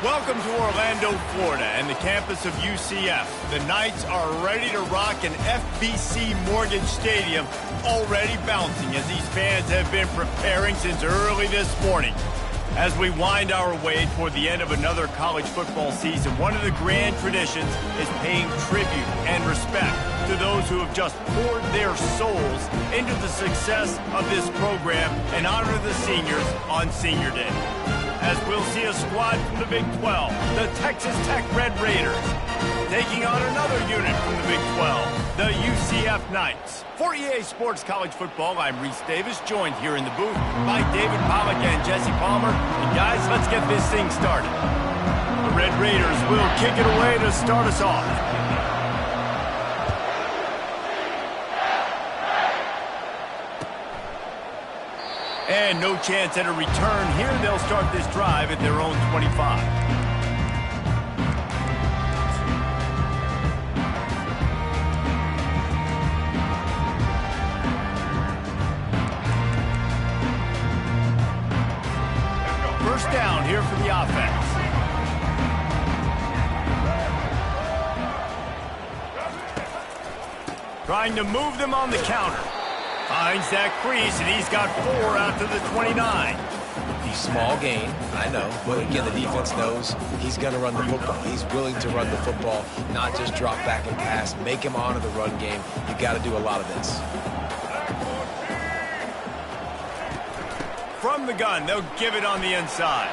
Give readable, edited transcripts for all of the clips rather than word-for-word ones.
Welcome to Orlando, Florida, and the campus of UCF. The Knights are ready to rock an FBC Mortgage Stadium, already bouncing as these fans have been preparing since early this morning. As we wind our way toward the end of another college football season, one of the grand traditions is paying tribute and respect to those who have just poured their souls into the success of this program and honor the seniors on Senior Day. As we'll see a squad from the Big 12, the Texas Tech Red Raiders, taking on another unit from the Big 12, the UCF Knights. For EA Sports College Football, I'm Reese Davis, joined here in the booth by David Pollack and Jesse Palmer. And guys, let's get this thing started. The Red Raiders will kick it away to start us off. And no chance at a return here. They'll start this drive at their own 25. First down here for the offense. Trying to move them on the counter. Finds that crease, and he's got 4 out to the 29. Small gain, I know, but again, the defense knows he's going to run the football. He's willing to run the football, not just drop back and pass, make him honor the run game. You got to do a lot of this. From the gun, they'll give it on the inside.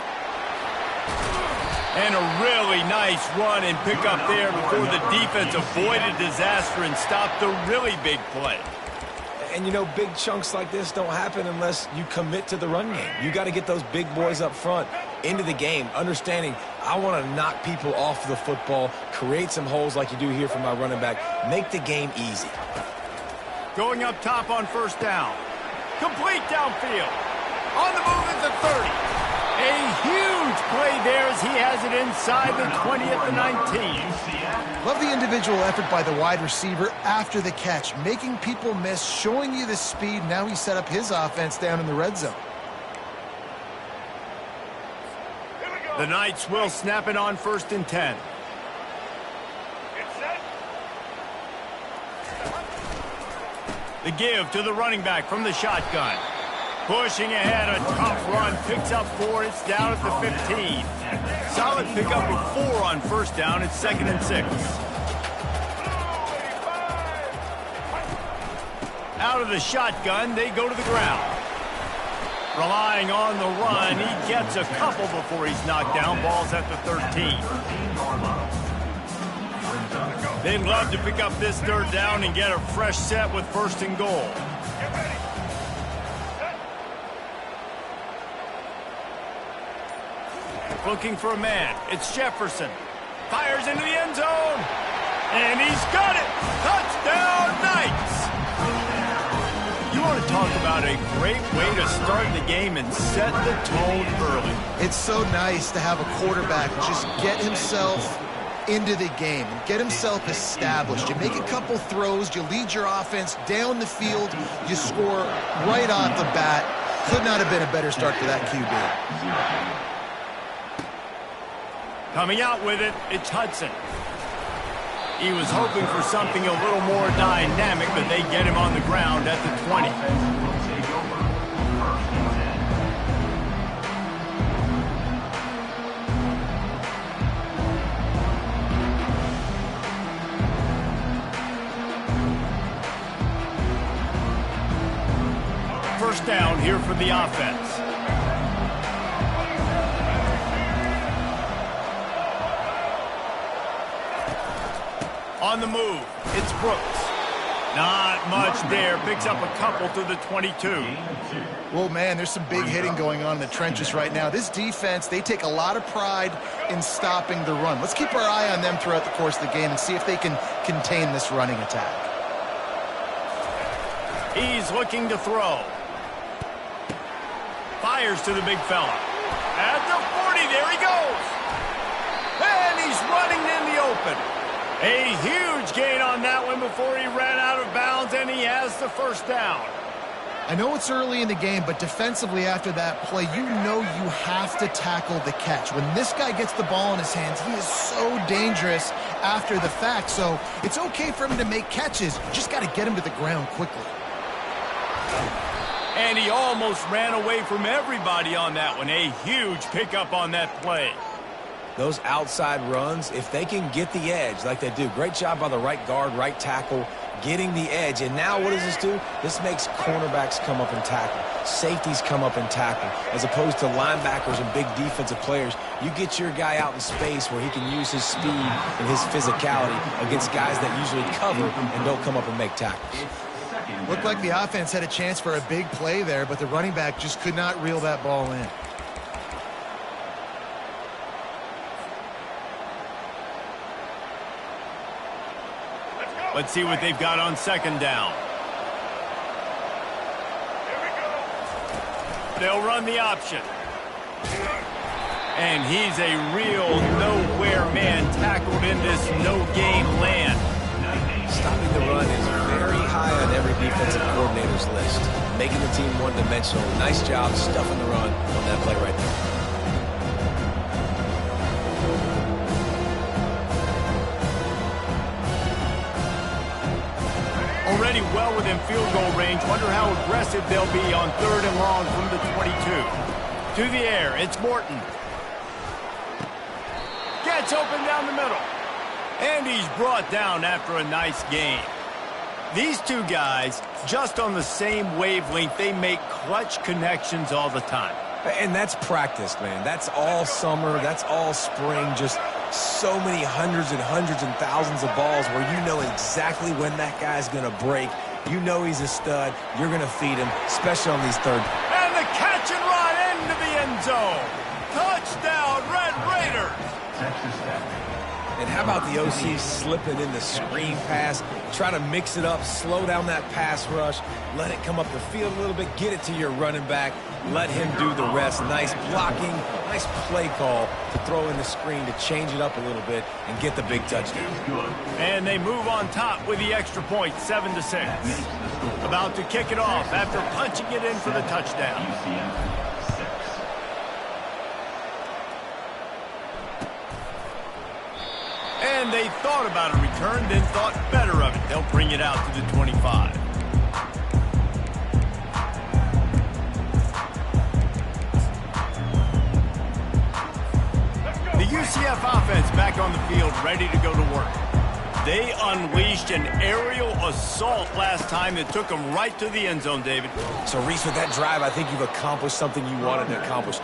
And a really nice run and pick up there before the defense avoided disaster and stopped a really big play. And, you know, big chunks like this don't happen unless you commit to the run game. You got to get those big boys up front into the game, understanding I want to knock people off the football, create some holes like you do here for my running back, make the game easy. Going up top on first down. Complete downfield. On the move at the 30. A huge play there as he has it inside the 20 at the 19. Love the individual effort by the wide receiver after the catch, making people miss, showing you the speed. Now he set up his offense down in the red zone. The Knights will snap it on first and 10. The give to the running back from the shotgun. Pushing ahead, a tough run, picks up 4, it's down at the 15. Solid pickup of 4 on first down, it's 2nd and 6. Out of the shotgun, they go to the ground. Relying on the run, he gets a couple before he's knocked down, ball's at the 13. They'd love to pick up this 3rd down and get a fresh set with 1st and goal. Looking for a man. It's Jefferson. Fires into the end zone. And he's got it. Touchdown, Knights. You want to talk about a great way to start the game and set the tone early. It's so nice to have a quarterback just get himself into the game and get himself established. You make a couple throws, you lead your offense down the field, you score right off the bat. Could not have been a better start for that QB. Coming out with it, it's Hudson. He was hoping for something a little more dynamic, but they get him on the ground at the 20. First down here for the offense. On the move, it's Brooks. Not much there. Picks up a couple to the 22. Well, man, there's some big hitting going on in the trenches right now. This defense, they take a lot of pride in stopping the run. Let's keep our eye on them throughout the course of the game and see if they can contain this running attack. He's looking to throw. Fires to the big fella. At the 40, there he goes. And he's running in the open. A huge gain on that one before he ran out of bounds, and he has the first down. I know it's early in the game, but defensively after that play, you know you have to tackle the catch. When this guy gets the ball in his hands, he is so dangerous after the fact. So it's okay for him to make catches. You just got to get him to the ground quickly. And he almost ran away from everybody on that one. A huge pickup on that play. Those outside runs, if they can get the edge like they do, great job by the right guard, right tackle, getting the edge. And now what does this do? This makes cornerbacks come up and tackle. Safeties come up and tackle. As opposed to linebackers and big defensive players, you get your guy out in space where he can use his speed and his physicality against guys that usually cover and don't come up and make tackles. Looked like the offense had a chance for a big play there, but the running back just could not reel that ball in. Let's see what they've got on second down. They'll run the option. And he's a real nowhere man tackled in this no-game land. Stopping the run is very high on every defensive coordinator's list. Making the team one-dimensional. Nice job stuffing the run on that play right there. Already well within field goal range. Wonder how aggressive they'll be on 3rd and long from the 22. To the air, it's Morton. Gets open down the middle. And he's brought down after a nice gain. These two guys, just on the same wavelength, they make clutch connections all the time. And that's practice, man. That's all summer. That's all spring. Just so many hundreds and thousands of balls where you know exactly when that guy's going to break. You know he's a stud. You're going to feed him, especially on these third. And the catch and run into the end zone. Touchdown, Red Raiders. And how about the OC slipping in the screen pass, try to mix it up, slow down that pass rush, let it come up the field a little bit, get it to your running back, let him do the rest. Nice blocking, nice play call to throw in the screen to change it up a little bit and get the big touchdown. And they move on top with the extra point, 7-6. About to kick it off after punching it in for the touchdown. And they thought about a return, then thought better of it. They'll bring it out to the 25. The UCF offense back on the field, ready to go to work. They unleashed an aerial assault last time that took them right to the end zone, David. So, Reese, with that drive, I think you've accomplished something you wanted to accomplish.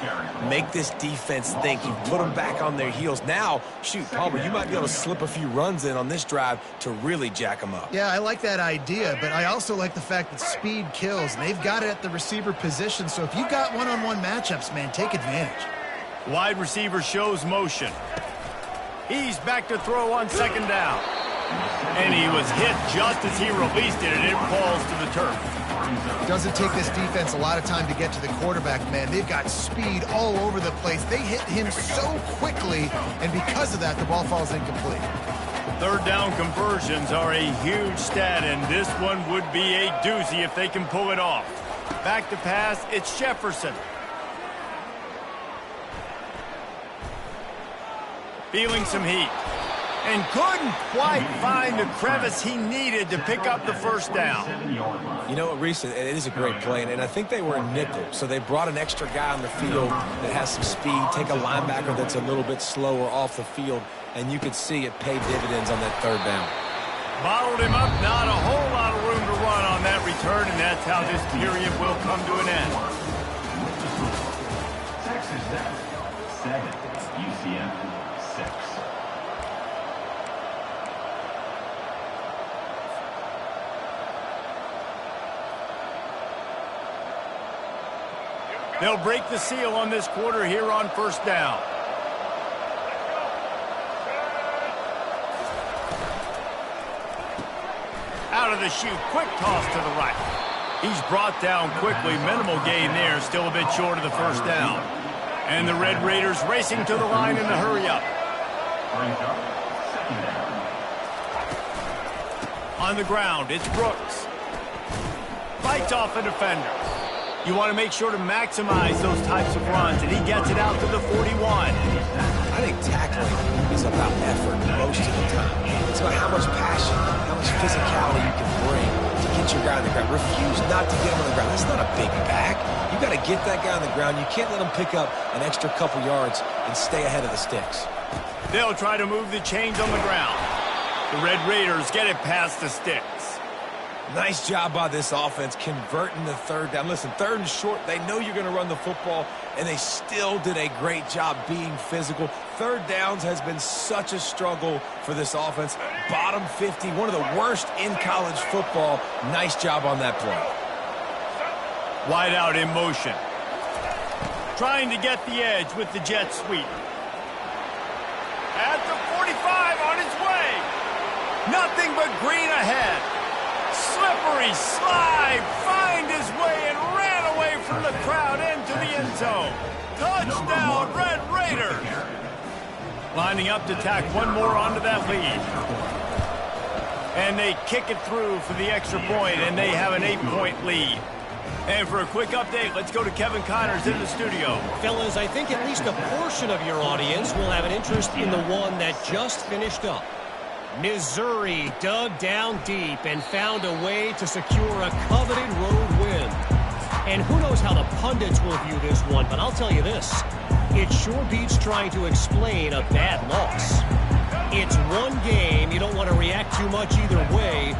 Make this defense think. You put them back on their heels. Now, shoot, Palmer, you might be able to slip a few runs in on this drive to really jack them up. Yeah, I like that idea, but I also like the fact that speed kills, and they've got it at the receiver position. So if you got one-on-one matchups, man, take advantage. Wide receiver shows motion. He's back to throw on second down. And he was hit just as he released it, and it falls to the turf. Doesn't take this defense a lot of time to get to the quarterback, man. They've got speed all over the place. They hit him so quickly, and because of that, the ball falls incomplete. Third down conversions are a huge stat, and this one would be a doozy if they can pull it off. Back to pass, it's Jefferson. Feeling some heat. And couldn't quite find the crevice he needed to pick up the first down. You know what, Reese, it is a great play, and I think they were in nickel, so they brought an extra guy on the field that has some speed, take a linebacker that's a little bit slower off the field, and you could see it pay dividends on that third down. Bottled him up, not a whole lot of room to run on that return, and that's how this period will come to an end. Texas Tech, 7, UCF, 6. They'll break the seal on this quarter here on first down. Out of the chute, quick toss to the right. He's brought down quickly, minimal gain there, still a bit short of the first down. And the Red Raiders racing to the line in the hurry up. On the ground, it's Brooks. fights off a defender. You want to make sure to maximize those types of runs, and he gets it out to the 41. I think tackling is about effort most of the time. It's about how much passion, how much physicality you can bring to get your guy on the ground. Refuse not to get him on the ground. That's not a big back. You got to get that guy on the ground. You can't let him pick up an extra couple yards and stay ahead of the sticks. They'll try to move the chains on the ground. The Red Raiders get it past the sticks. Nice job by this offense converting the third down. Listen, third and short, they know you're going to run the football, and they still did a great job being physical. Third downs has been such a struggle for this offense. Bottom 50, one of the worst in college football. Nice job on that play. Wide out in motion. Trying to get the edge with the jet sweep. At the 45 on his way. Nothing but green ahead. Slippery slide, find his way and ran away from the crowd into the end zone. Touchdown, Red Raiders. Lining up to tack one more onto that lead. And they kick it through for the extra point, and they have an 8-point lead. And for a quick update, let's go to Kevin Connors in the studio. Fellas, I think at least a portion of your audience will have an interest in the one that just finished up. Missouri dug down deep and found a way to secure a coveted road win. And who knows how the pundits will view this one, but I'll tell you this. It sure beats trying to explain a bad loss. It's one game. You don't want to react too much either way.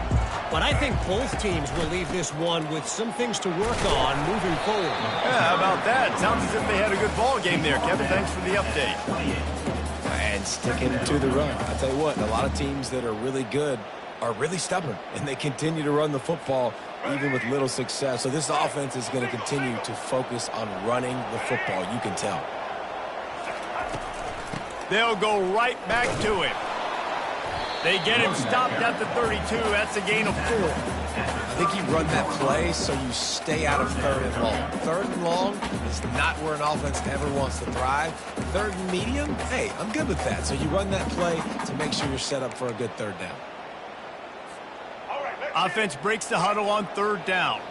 But I think both teams will leave this one with some things to work on moving forward. Yeah, how about that? Sounds as if they had a good ball game there, Kevin. Thanks for the update. And sticking to the run. I'll tell you what, a lot of teams that are really good are really stubborn, and they continue to run the football even with little success. So this offense is going to continue to focus on running the football. You can tell. They'll go right back to it. They get him stopped at the 32. That's a gain of 4. I think you run that play so you stay out of third and long. Third and long is not where an offense ever wants to thrive. Third and medium, hey, I'm good with that. So you run that play to make sure you're set up for a good third down. Offense breaks the huddle on third down.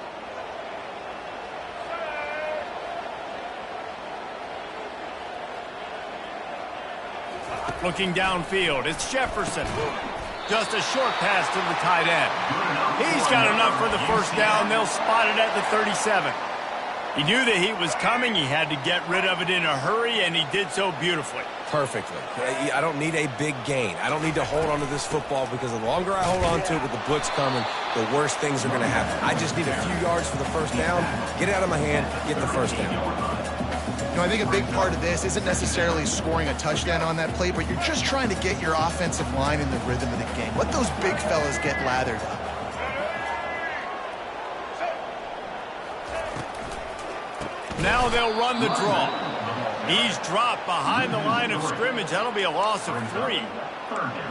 Looking downfield, it's Jefferson. Just a short pass to the tight end. He's got enough for the first down. They'll spot it at the 37. He knew the heat was coming. He had to get rid of it in a hurry, and he did so beautifully. Perfectly. I don't need a big gain. I don't need to hold on to this football because the longer I hold on to it with the blitz coming, the worse things are going to happen. I just need a few yards for the first down, get it out of my hand, get the first down. You know, I think a big part of this isn't necessarily scoring a touchdown on that play, but you're just trying to get your offensive line in the rhythm of the game. Let those big fellas get lathered up. Now they'll run the draw. He's dropped behind the line of scrimmage. That'll be a loss of 3.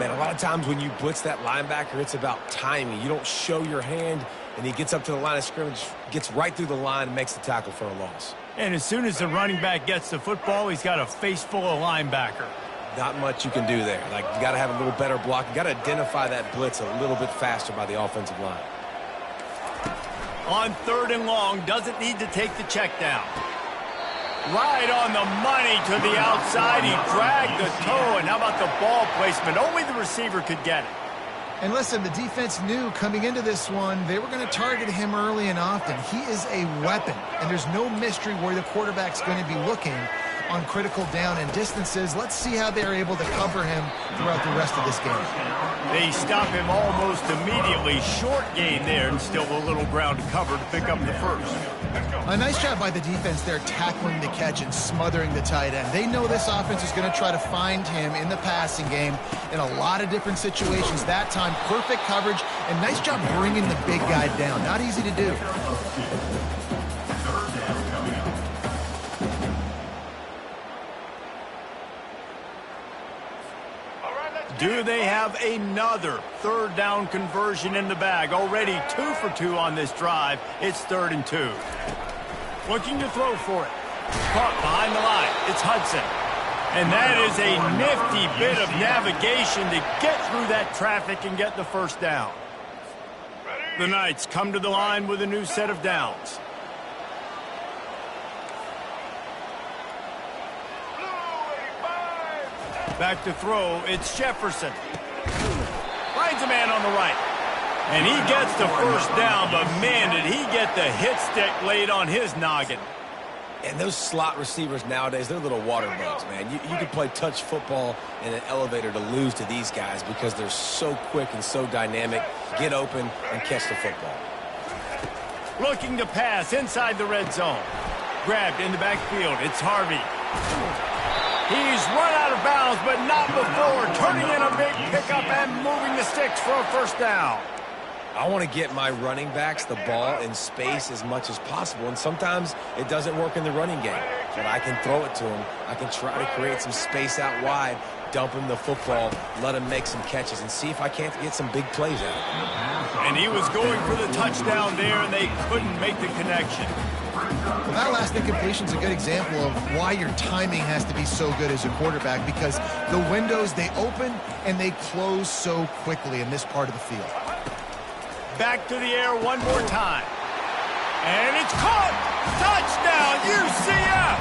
Man, a lot of times when you blitz that linebacker, it's about timing. You don't show your hand, and he gets up to the line of scrimmage, gets right through the line, and makes the tackle for a loss. And as soon as the running back gets the football, he's got a face full of linebacker. Not much you can do there. Like, you got to have a little better block. You got to identify that blitz a little bit faster by the offensive line. On third and long, doesn't need to take the check down. Right on the money to the outside. He dragged the toe, and how about the ball placement? Only the receiver could get it. And listen, the defense knew coming into this one, they were going to target him early and often. He is a weapon, and there's no mystery where the quarterback's going to be looking on critical down and distances. Let's see how they're able to cover him throughout the rest of this game. They stop him almost immediately. Short gain there, and still a little ground cover to pick up the first. A nice job by the defense there, tackling the catch and smothering the tight end. They know this offense is going to try to find him in the passing game in a lot of different situations. That time, perfect coverage, and nice job bringing the big guy down. Not easy to do. Do they have another third down conversion in the bag? Already 2 for 2 on this drive. It's 3rd and 2. Looking to throw for it. Caught behind the line. It's Hudson. And that is a nifty bit of navigation to get through that traffic and get the first down. The Knights come to the line with a new set of downs. Back to throw, it's Jefferson. Finds a man on the right. And he gets the first down, but man, did he get the hit stick laid on his noggin. And those slot receivers nowadays, they're little water bugs, man. You can play touch football in an elevator to lose to these guys because they're so quick and so dynamic. Get open and catch the football. Looking to pass inside the red zone. Grabbed in the backfield, it's Harvey. He's run out of bounds, but not before turning in a big pickup and moving the sticks for a first down. I want to get my running backs the ball in space as much as possible, and sometimes it doesn't work in the running game. But I can throw it to him. I can try to create some space out wide, dump him the football, let him make some catches, and see if I can't get some big plays out of him. And he was going for the touchdown there, and they couldn't make the connection. Well, that last incompletion is a good example of why your timing has to be so good as a quarterback, because the windows, they open and they close so quickly in this part of the field. Back to the air one more time. And it's caught! Touchdown, UCF!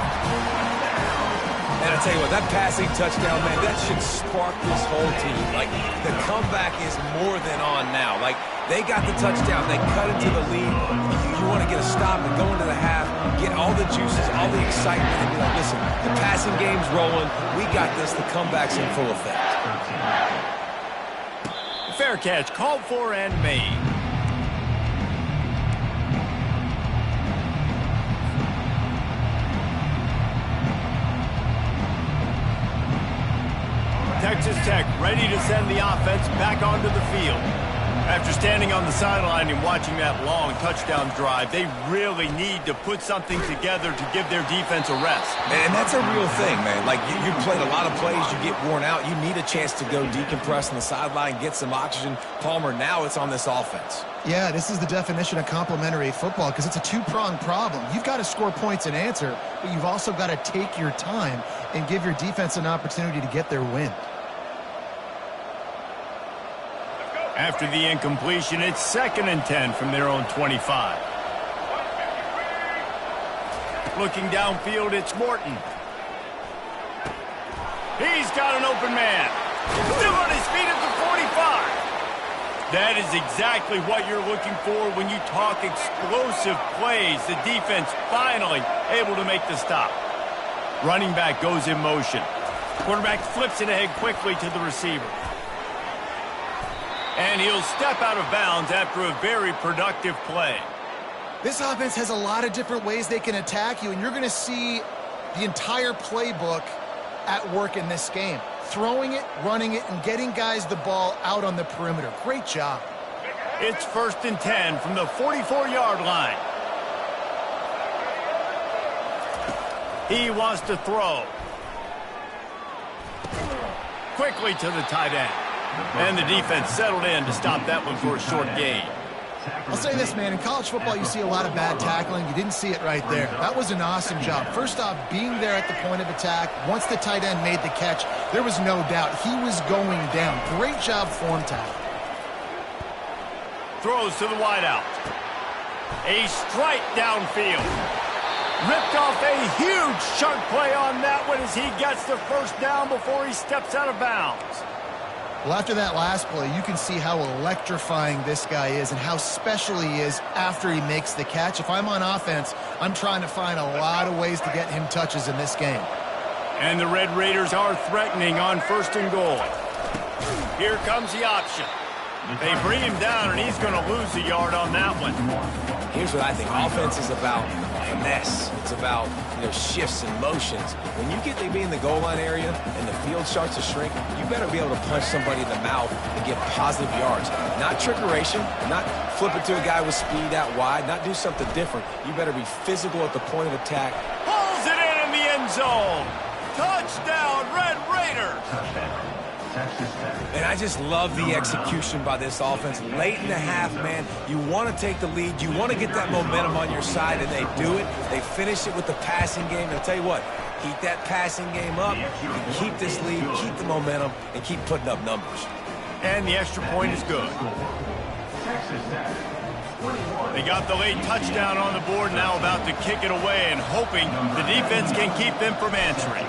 And I tell you what, that passing touchdown, man, that should spark this whole team. Like, the comeback is more than on now. Like, they got the touchdown. They cut into the lead. You want to get a stop and go into the half, get all the juices, all the excitement, and be like, listen, the passing game's rolling. We got this. The comeback's in full effect. Fair catch, called for and made. Texas Tech ready to send the offense back onto the field. After standing on the sideline and watching that long touchdown drive, they really need to put something together to give their defense a rest. And that's a real thing, man. Like, you played a lot of plays, you get worn out, you need a chance to go decompress on the sideline, get some oxygen. Palmer, now it's on this offense. Yeah, this is the definition of complementary football, because it's a two-pronged problem. You've got to score points and answer, but you've also got to take your time and give your defense an opportunity to get their win. After the incompletion, it's 2nd and 10 from their own 25. Looking downfield, it's Morton. He's got an open man. Still on his feet at the 45. That is exactly what you're looking for when you talk explosive plays. The defense finally able to make the stop. Running back goes in motion. Quarterback flips it ahead quickly to the receiver. And he'll step out of bounds after a very productive play. This offense has a lot of different ways they can attack you, and you're going to see the entire playbook at work in this game. Throwing it, running it, and getting guys the ball out on the perimeter. Great job. It's 1st and 10 from the 44-yard line. He wants to throw. Quickly to the tight end. And the defense settled in to stop that one for a short gain. I'll say this, man. In college football, you see a lot of bad tackling. You didn't see it right there. That was an awesome job. First off, being there at the point of attack. Once the tight end made the catch, there was no doubt he was going down. Great job form tackle. Throws to the wideout. A strike downfield. Ripped off a huge chunk play on that one as he gets the first down before he steps out of bounds. Well, after that last play, you can see how electrifying this guy is and how special he is after he makes the catch. If I'm on offense, I'm trying to find a lot of ways to get him touches in this game. And the Red Raiders are threatening on 1st and goal. Here comes the option. They bring him down, and he's going to lose a yard on that one. Here's what I think. Offense is about finesse. It's about, shifts and motions. When you get to be in the goal line area and the field starts to shrink, you better be able to punch somebody in the mouth and get positive yards. Not trickeration, not flip it to a guy with speed out wide, not do something different. You better be physical at the point of attack. Pulls it in the end zone. Touchdown, Red Raiders. And I just love the execution by this offense. Late in the half, man, you want to take the lead. You want to get that momentum on your side, and they do it. They finish it with the passing game. And I'll tell you what, keep that passing game up. You can keep this lead, keep the momentum, and keep putting up numbers. And the extra point is good. Texas Tech. They got the late touchdown on the board, now about to kick it away and hoping the defense can keep them from answering.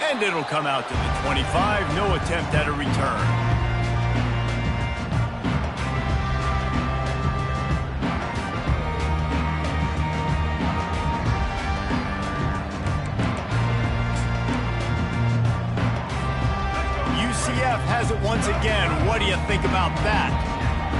And it'll come out to the 25. No attempt at a return. UCF has it once again. What do you think about that?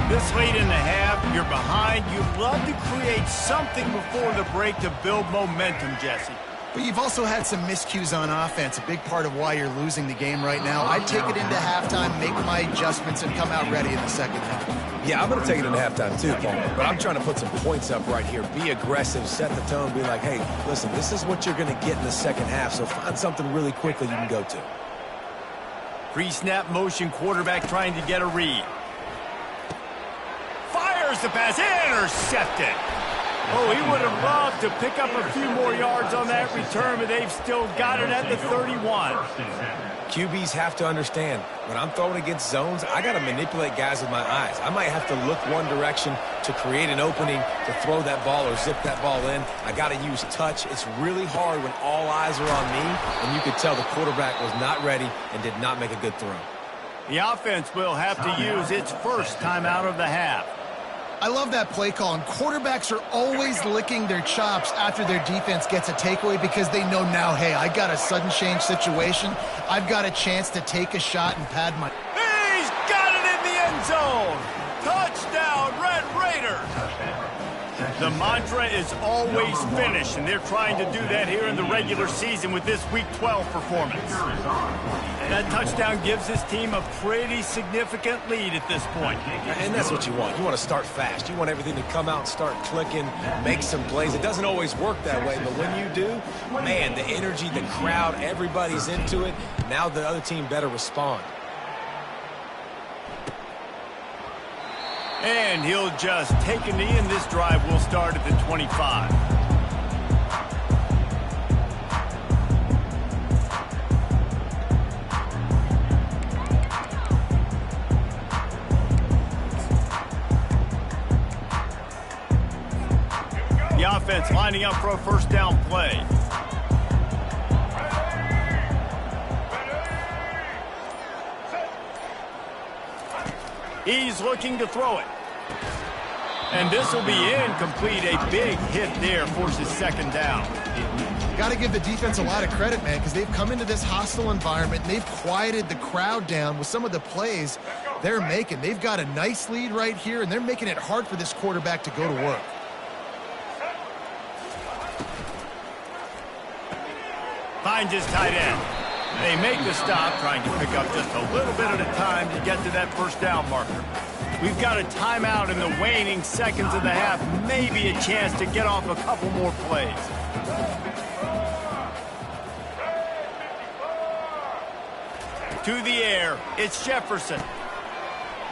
This late in the half, you're behind. You'd love to create something before the break to build momentum, Jesse. But you've also had some miscues on offense, a big part of why you're losing the game right now. I'd take it into halftime, make my adjustments, and come out ready in the second half. Yeah, I'm going to take it into halftime too, Paul. But I'm trying to put some points up right here. Be aggressive, set the tone, be like, hey, listen, this is what you're going to get in the second half, so find something really quickly you can go to. Pre-snap motion, quarterback trying to get a read. Fires the pass, intercepted. Oh, he would have loved to pick up a few more yards on that return, but they've still got it at the 31. QBs have to understand, when I'm throwing against zones, I got to manipulate guys with my eyes. I might have to look one direction to create an opening to throw that ball or zip that ball in. I got to use touch. It's really hard when all eyes are on me, and you could tell the quarterback was not ready and did not make a good throw. The offense will have to use its first timeout of the half. I love that play call, and quarterbacks are always licking their chops after their defense gets a takeaway because they know now, hey, I got a sudden change situation. I've got a chance to take a shot and pad my... He's got it in the end zone. Touchdown, Red Raiders. The mantra is always finish, and they're trying to do that here in the regular season with this Week 12 performance. That touchdown gives this team a pretty significant lead at this point. And that's what you want. You want to start fast. You want everything to come out and start clicking, make some plays. It doesn't always work that way, but when you do, man, the energy, the crowd, everybody's into it. Now the other team better respond. And he'll just take a knee, and this drive will start at the 25. The offense lining up for a first down play. He's looking to throw it. And this will be incomplete. A big hit there forces second down. Got to give the defense a lot of credit, man, because they've come into this hostile environment. And they've quieted the crowd down with some of the plays they're making. They've got a nice lead right here, and they're making it hard for this quarterback to go to work. Finds his tight end. They make the stop, trying to pick up just a little bit at a time to get to that first down marker. We've got a timeout in the waning seconds of the half. Maybe a chance to get off a couple more plays. To the air, it's Jefferson.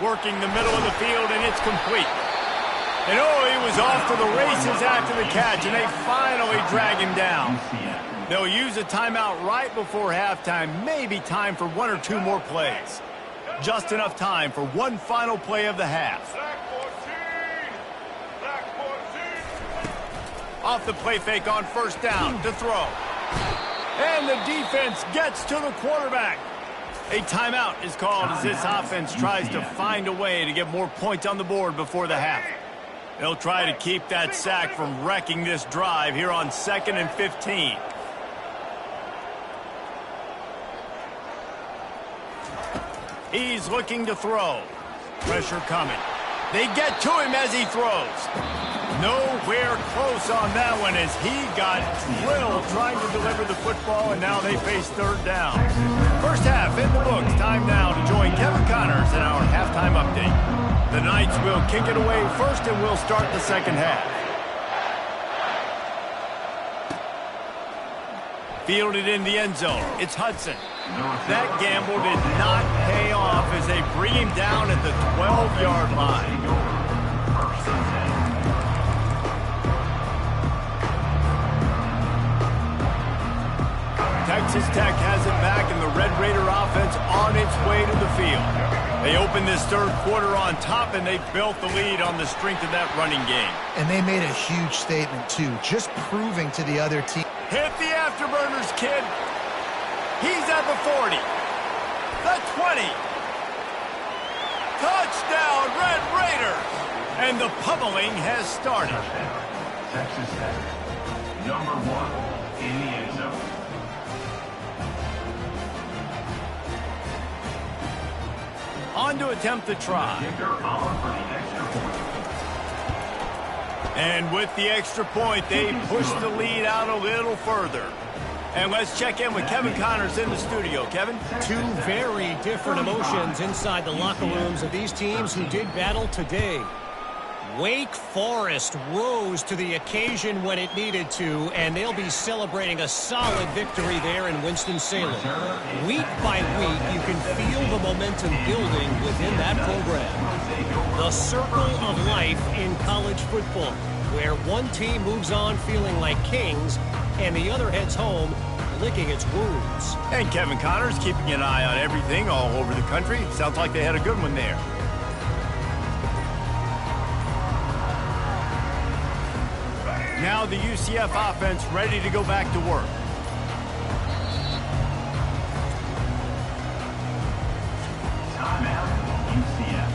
Working the middle of the field, and it's complete. And oh, he was off to the races after the catch, and they finally drag him down. They'll use a timeout right before halftime. Maybe time for one or two more plays. Just enough time for one final play of the half. Off the play fake on first down to throw. And the defense gets to the quarterback. A timeout is called as this offense tries to find a way to get more points on the board before the half. They'll try to keep that sack from wrecking this drive here on 2nd and 15. He's looking to throw. Pressure coming. They get to him as he throws. Nowhere close on that one as he got drilled trying to deliver the football, and now they face third down. First half in the books. Time now to join Kevin Connors in our halftime update. The Knights will kick it away first, and we'll start the second half. Fielded in the end zone. It's Hudson. That gamble did not pay off as they bring him down at the 12-yard line. Texas Tech has it back, and the Red Raider offense on its way to the field. They opened this third quarter on top, and they built the lead on the strength of that running game. And they made a huge statement, too, just proving to the other team. Hit the afterburners, kid. He's at the 40. The 20. Touchdown, Red Raiders. And the pummeling has started. Texas Tech, number 1 in the end zone. On to attempt the try. And with the extra point, they push the lead out a little further. And let's check in with Kevin Connors in the studio. Kevin? Two very different emotions inside the locker rooms of these teams who did battle today. Wake Forest rose to the occasion when it needed to, and they'll be celebrating a solid victory there in Winston-Salem. Week by week, you can feel the momentum building within that program. The circle of life in college football, where one team moves on feeling like kings, and the other heads home licking its wounds. And Kevin Connors keeping an eye on everything all over the country. Sounds like they had a good one there. Now the UCF offense ready to go back to work. Timeout, UCF.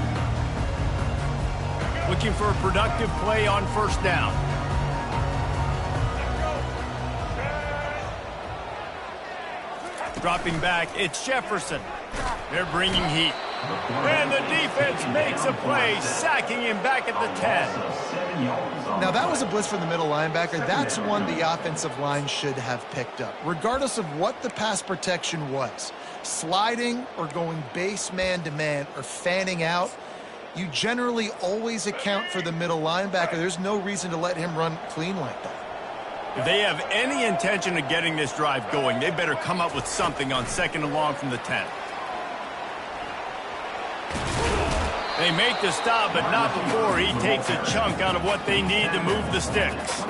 Looking for a productive play on first down. Dropping back, it's Jefferson. They're bringing heat. And the defense makes a play, sacking him back at the 10. Now, that was a blitz from the middle linebacker. That's one the offensive line should have picked up, regardless of what the pass protection was. Sliding or going base man-to-man or fanning out, you generally always account for the middle linebacker. There's no reason to let him run clean like that. If they have any intention of getting this drive going, they better come up with something on second and long from the 10. They make the stop, but not before he takes a chunk out of what they need to move the sticks.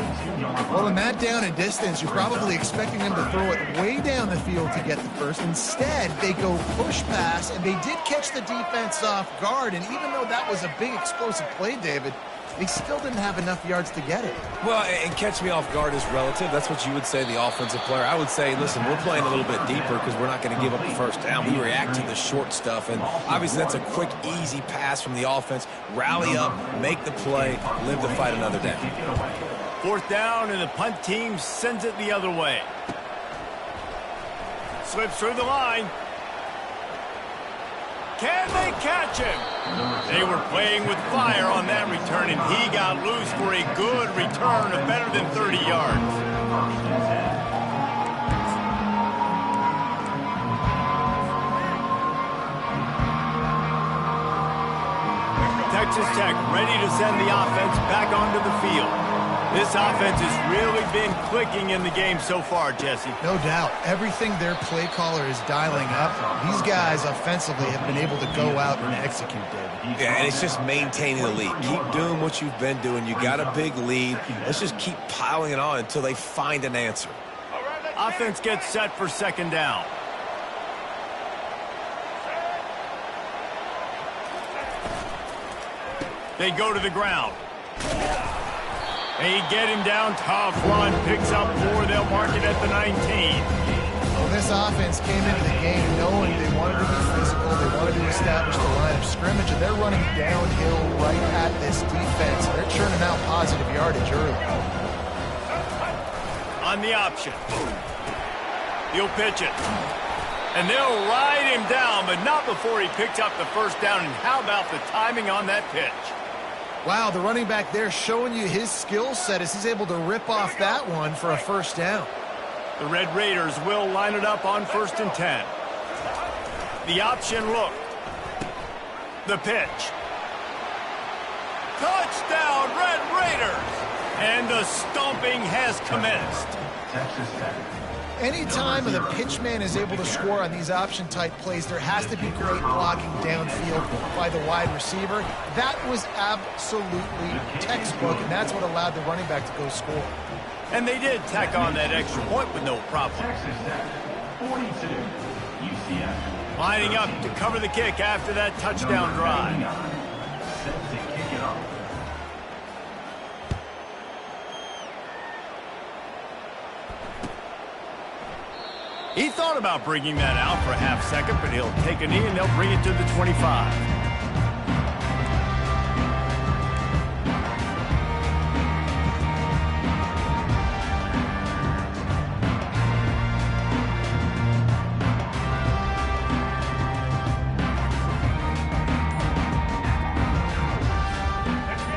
Well, in that down and distance, you're probably expecting them to throw it way down the field to get the first. Instead, they go push pass, and they did catch the defense off guard. And even though that was a big explosive play, David, they still didn't have enough yards to get it. Well, and catch me off guard is relative. That's what you would say, the offensive player. I would say, listen, we're playing a little bit deeper because we're not going to give up the first down. We react to the short stuff, and obviously that's a quick, easy pass from the offense. Rally up, make the play, live to fight another down. Fourth down, and the punt team sends it the other way. Slips through the line. Can they catch him? They were playing with fire on that return, and he got loose for a good return of better than 30 yards. Texas Tech ready to send the offense back onto the field. This offense has really been clicking in the game so far, Jesse. No doubt. Everything their play caller is dialing up, these guys offensively have been able to go out and execute, David. Yeah, and it's just maintaining the lead. Keep doing what you've been doing. You got a big lead. Let's just keep piling it on until they find an answer. Offense gets set for second down. They go to the ground. They get him down, tough run, picks up 4, they'll mark it at the 19. Well, this offense came into the game knowing they wanted to be physical, they wanted to establish the line of scrimmage, and they're running downhill right at this defense. They're churning out positive yardage early. On the option. He'll pitch it. And they'll ride him down, but not before he picks up the first down. And how about the timing on that pitch? Wow, the running back there showing you his skill set as he's able to rip off that one for a first down. The Red Raiders will line it up on 1st and 10. The option look. The pitch. Touchdown, Red Raiders! And the stomping has commenced. Texas Tech. Anytime the pitchman is able to score on these option-type plays, there has to be great blocking downfield by the wide receiver. That was absolutely textbook, and that's what allowed the running back to go score. And they did tack on that extra point with no problem. 42, UCF. Lining up to cover the kick after that touchdown drive. Set to kick it off. He thought about bringing that out for a half second, but he'll take a knee and they'll bring it to the 25.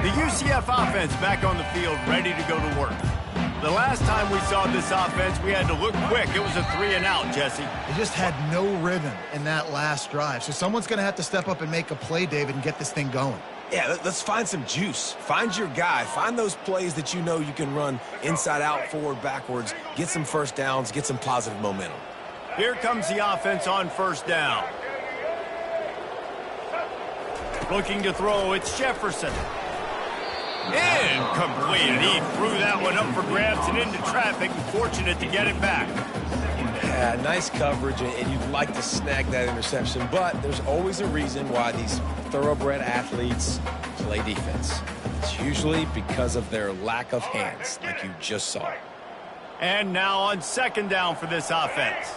The UCF offense back on the field, ready to go to work. The last time we saw this offense, we had to look quick. It was a 3-and-out, Jesse. They just had no rhythm in that last drive. So someone's going to have to step up and make a play, David, and get this thing going. Yeah, let's find some juice. Find your guy. Find those plays that you know you can run inside out, forward, backwards. Get some first downs. Get some positive momentum. Here comes the offense on first down. Looking to throw, it's Jefferson. Incomplete. He threw that one up for grabs and into traffic. Fortunate to get it back. Yeah, nice coverage, and you'd like to snag that interception, but there's always a reason why these thoroughbred athletes play defense. It's usually because of their lack of hands, like you just saw. And now on second down for this offense.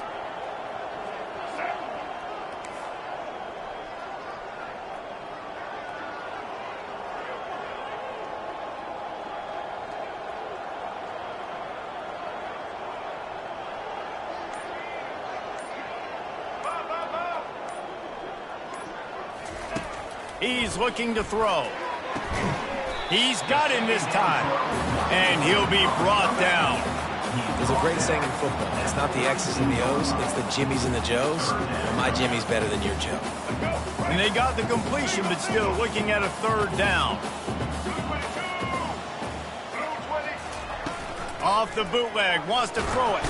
He's looking to throw. He's got him this time. And he'll be brought down. There's a great saying in football. It's not the X's and the O's, it's the Jimmies and the Joes. Well, my Jimmy's better than your Joe. And they got the completion, but still looking at a third down. Off the bootleg, wants to throw it.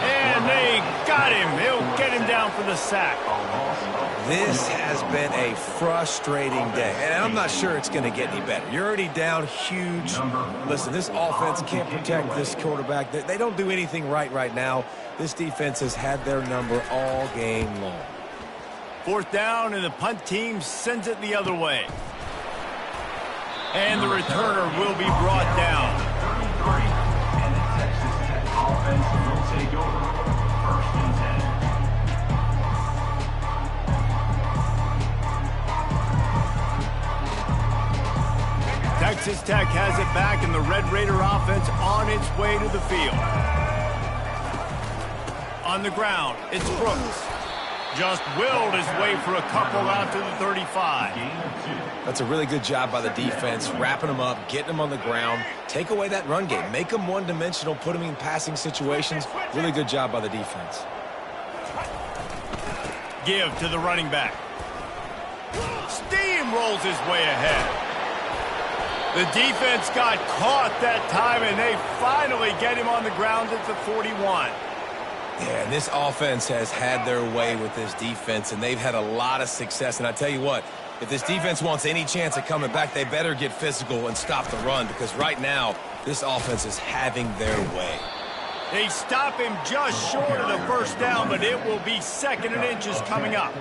And they got him. He'll get him down for the sack. This has been a frustrating day, and I'm not sure it's going to get any better. You're already down huge. Listen, this offense can't protect this quarterback. They don't do anything right now. This defense has had their number all game long. Fourth down, and the punt team sends it the other way. And the returner will be brought down. 33, and the Texas Tech offense will take over. First and 10. Texas Tech has it back, and the Red Raider offense on its way to the field. On the ground, it's Brooks. Just willed his way for a couple out to the 35. That's a really good job by the defense, wrapping them up, getting them on the ground. Take away that run game. Make them one-dimensional, put them in passing situations. Really good job by the defense. Give to the running back. Steamrolls his way ahead. The defense got caught that time, and they finally get him on the ground at the 41. Yeah, and this offense has had their way with this defense, and they've had a lot of success. And I tell you what, if this defense wants any chance of coming back, they better get physical and stop the run, because right now, this offense is having their way. They stop him just short of the first down, but it will be second and inches coming up.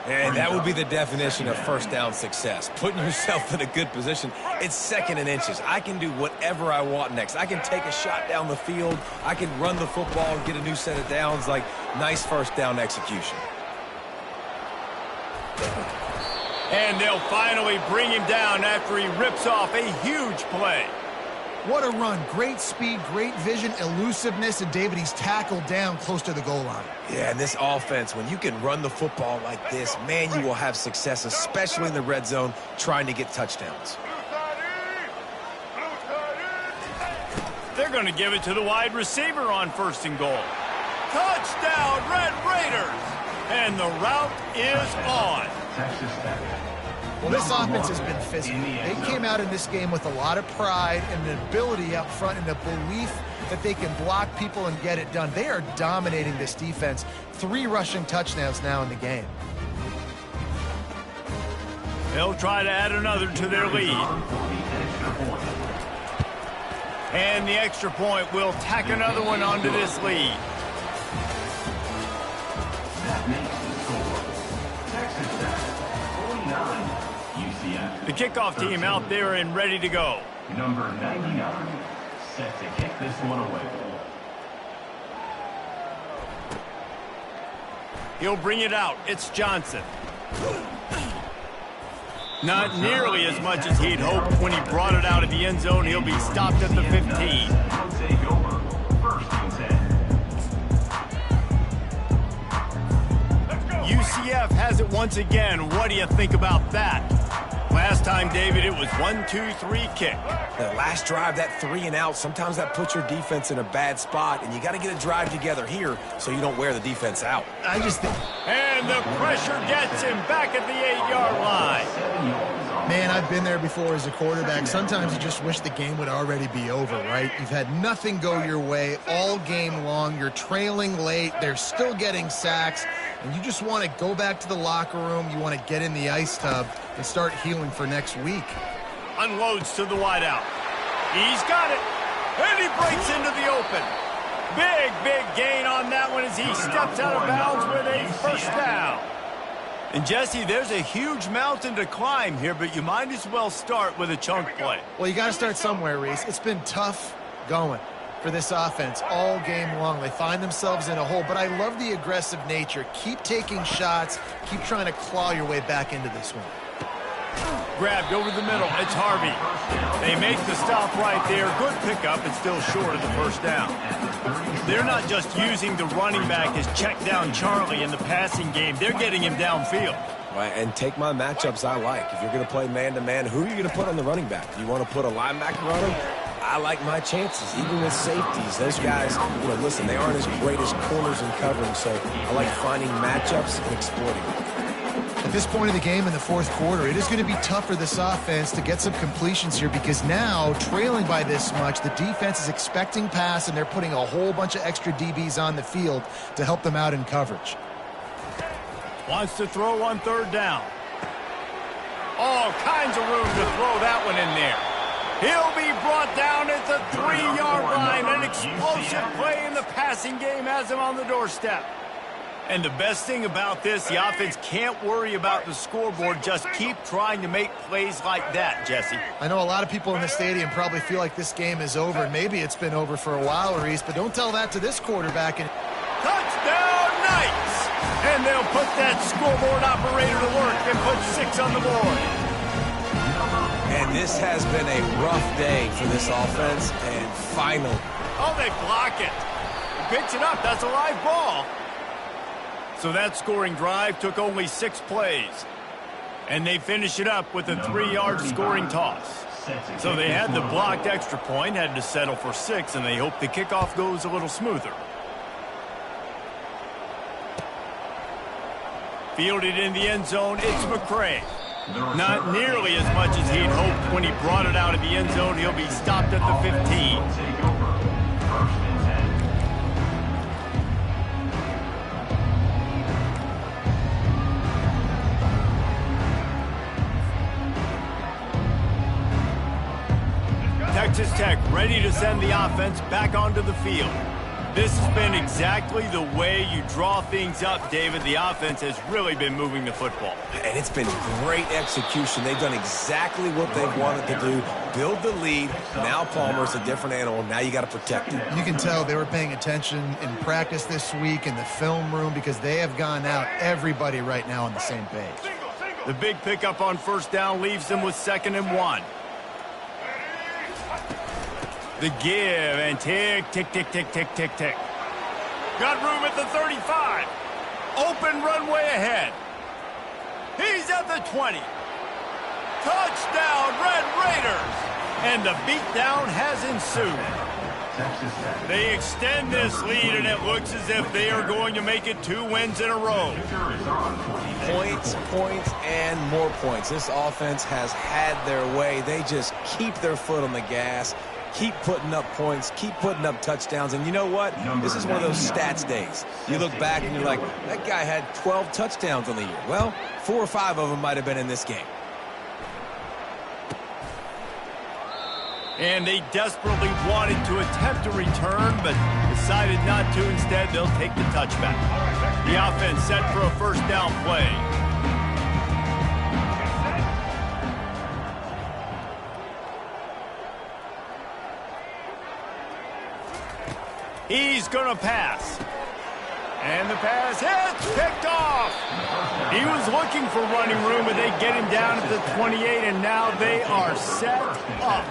And that would be the definition of first down success. Putting yourself in a good position. It's second and inches. I can do whatever I want next. I can take a shot down the field. I can run the football and get a new set of downs. Like, nice first down execution. And they'll finally bring him down after he rips off a huge play. What a run. Great speed, great vision, elusiveness, and David, he's tackled down close to the goal line. Yeah, and this offense, when you can run the football like this, man, you will have success, especially in the red zone, trying to get touchdowns. They're going to give it to the wide receiver on first and goal. Touchdown, Red Raiders! And the route is on. Texas Tech. Well, this offense has been physical. They came out in this game with a lot of pride and an ability up front and a belief that they can block people and get it done. They are dominating this defense. 3 rushing touchdowns now in the game. They'll try to add another to their lead. And the extra point will tack another one onto this lead. The kickoff team out there and ready to go. Number 99, set to kick this one away. He'll bring it out. It's Johnson. Not nearly as much as he'd hoped when he brought it out of the end zone. He'll be stopped at the 15. Take over, first and 10. UCF has it once again. What do you think about that? Last time, David, it was 1-2-3 kick. The last drive, that 3 and out, sometimes that puts your defense in a bad spot, and you got to get a drive together here so you don't wear the defense out. I just think, And the pressure gets him back at the 8-yard line. man, I've been there before as a quarterback. Sometimes you just wish the game would already be over, right? You've had nothing go your way all game long. You're trailing late. They're still getting sacks. And you just want to go back to the locker room. You want to get in the ice tub and start healing for next week. Unloads to the wideout. He's got it. And he breaks into the open. Big gain on that one as he steps out of bounds with a first down. And, Jesse, there's a huge mountain to climb here, but you might as well start with a chunk play. Well, you got to start somewhere, Reese. It's been tough going for this offense all game long. They find themselves in a hole, but I love the aggressive nature. Keep taking shots. Keep trying to claw your way back into this one. Grabbed over the middle. It's Harvey. They make the stop right there. Good pickup. It's still short of the first down. They're not just using the running back as check down Charlie in the passing game. They're getting him downfield. Right, and take my matchups I like. If you're going to play man-to-man, who are you going to put on the running back? You want to put a linebacker on him? I like my chances, even with safeties. Those guys, listen, they aren't as great as corners and covering, so I like finding matchups and exploiting them. At this point of the game in the fourth quarter, it is going to be tough for this offense to get some completions here because now, trailing by this much, the defense is expecting pass and they're putting a whole bunch of extra DBs on the field to help them out in coverage. Wants to throw on third down. All kinds of room to throw that one in there. He'll be brought down at the 3-yard line. An explosive play in the passing game has him on the doorstep. And the best thing about this, the offense can't worry about the scoreboard. Just keep trying to make plays like that, Jesse. I know a lot of people in the stadium probably feel like this game is over, and maybe it's been over for a while, Reese, but don't tell that to this quarterback. Touchdown, Knights! And they'll put that scoreboard operator to work and put 6 on the board. And this has been a rough day for this offense, and finally. Oh, they block it. He picks it up. That's a live ball. So that scoring drive took only 6 plays. And they finish it up with a 3-yard scoring toss. So they had the blocked extra point, had to settle for 6, and they hope the kickoff goes a little smoother. Fielded in the end zone, it's McCray. Not nearly as much as he'd hoped when he brought it out of the end zone. He'll be stopped at the 15. Texas Tech ready to send the offense back onto the field. This has been exactly the way you draw things up, David. The offense has really been moving the football. And it's been great execution. They've done exactly what they've wanted to do. Build the lead. Now Palmer's a different animal. Now you got to protect it. You can tell they were paying attention in practice this week in the film room because they have gone out, everybody right now on the same page. The big pickup on first down leaves them with 2nd and 1. The give and tick, tick, tick, tick, tick, tick, tick. Got room at the 35. Open runway ahead. He's at the 20. Touchdown, Red Raiders. And the beatdown has ensued. They extend this lead, and it looks as if they are going to make it 2 wins in a row. Points, and more points. This offense has had their way. They just keep their foot on the gas. Keep putting up points, keep putting up touchdowns. And you know what? This is one of those stats days. You look back and you're like, that guy had 12 touchdowns on the year. Well, 4 or 5 of them might have been in this game. And they desperately wanted to attempt a return, but decided not to. Instead, they'll take the touchback. The offense set for a first down play. He's going to pass. And the pass hits, picked off. He was looking for running room, but they get him down at the 28, and now they are set up.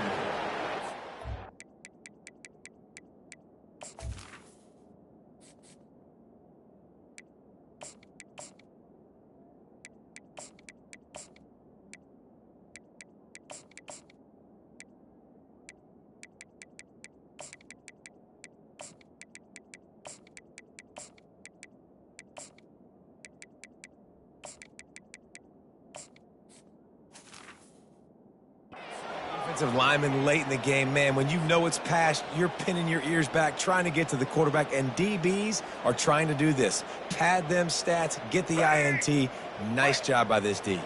Defensive lineman late in the game, man, when you know it's passed, you're pinning your ears back, trying to get to the quarterback, and DBs are trying to do this. Pad them stats, get the INT. Nice job by this D.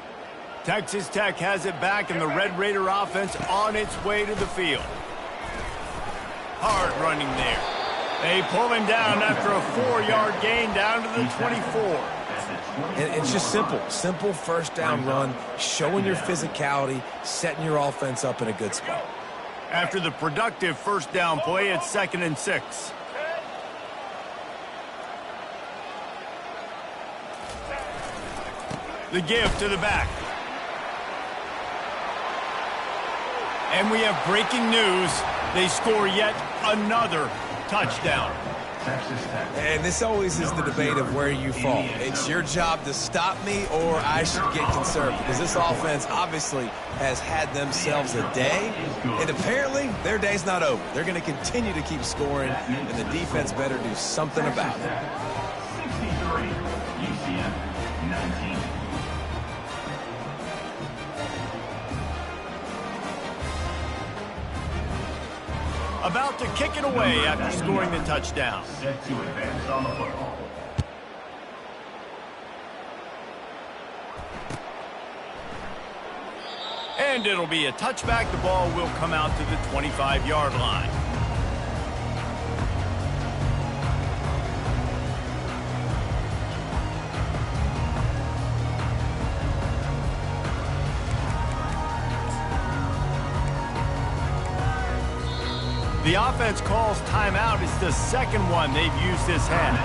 Texas Tech has it back, and the Red Raider offense on its way to the field. Hard running there. They pull him down after a 4-yard gain down to the 24. And it's just simple first down run, showing your physicality, setting your offense up in a good spot. After the productive first down play, it's 2nd and 6. The give to the back. And we have breaking news. They score yet another touchdown. And this always is the debate of where you fall. It's your job to stop me, or I should get conservative, because this offense obviously has had themselves a day, and apparently their day's not over. They're going to continue to keep scoring, and the defense better do something about it. 63, UCF 19. About to kick it away after scoring the touchdown. Set to advance on the football. And it'll be a touchback. The ball will come out to the 25-yard line. The offense calls timeout. It's the second one they've used this half.